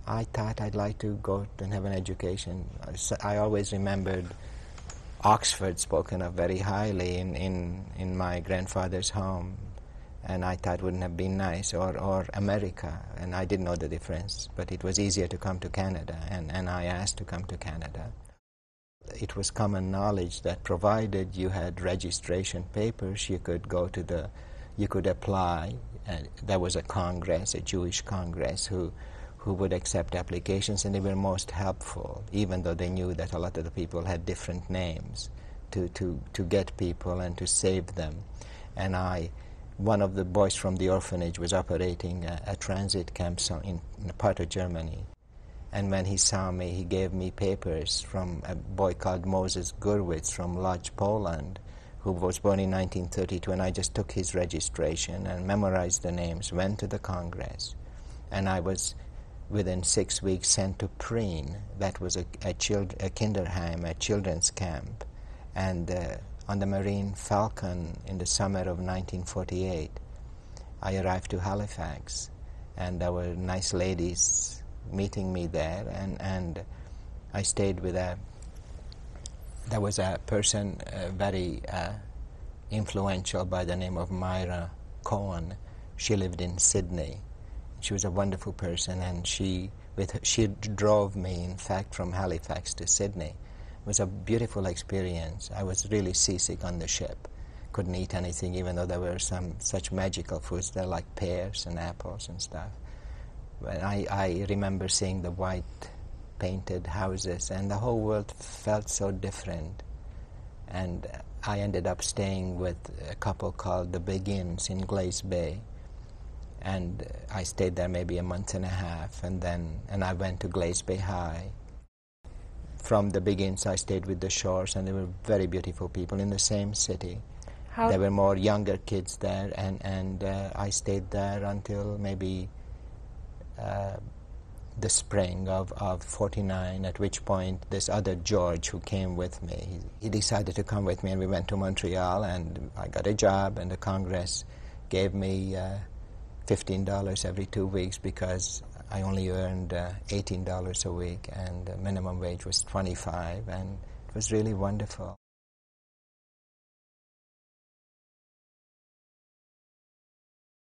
I thought I'd like to go and have an education. I always remembered Oxford spoken of very highly in my grandfather's home, and I thought wouldn't have been nice, or America, and I didn't know the difference, but it was easier to come to Canada, and I asked to come to Canada. It was common knowledge that provided you had registration papers, you could go to you could apply. There was a Congress, a Jewish Congress, who would accept applications, and they were most helpful, even though they knew that a lot of the people had different names, to get people and to save them. And one of the boys from the orphanage was operating a transit camp in a part of Germany. And when he saw me, he gave me papers from a boy called Moses Gurwitz from Lodz, Poland, who was born in 1932, and I just took his registration and memorized the names, went to the Congress, and I was within 6 weeks sent to Prien. That was a kinderheim, a children's camp, and on the Marine Falcon in the summer of 1948, I arrived to Halifax, and there were nice ladies meeting me there, and I stayed with there was a person very influential by the name of Myra Cohen. She lived in Sydney. She was a wonderful person, and she drove me, in fact, from Halifax to Sydney. It was a beautiful experience. I was really seasick on the ship. Couldn't eat anything, even though there were some such magical foods there, like pears and apples and stuff. But I remember seeing the white painted houses, and the whole world felt so different. And I ended up staying with a couple called the Begins in Glace Bay, and I stayed there maybe a month and a half, and I went to Glace Bay High. From the Begins, I stayed with the Shores, and they were very beautiful people in the same city. There were more younger kids there, and I stayed there until maybe the spring of 49, at which point this other George who came with me, he decided to come with me, and we went to Montreal, and I got a job, and the Congress gave me $15 every 2 weeks because I only earned $18 a week, and the minimum wage was $25, and it was really wonderful.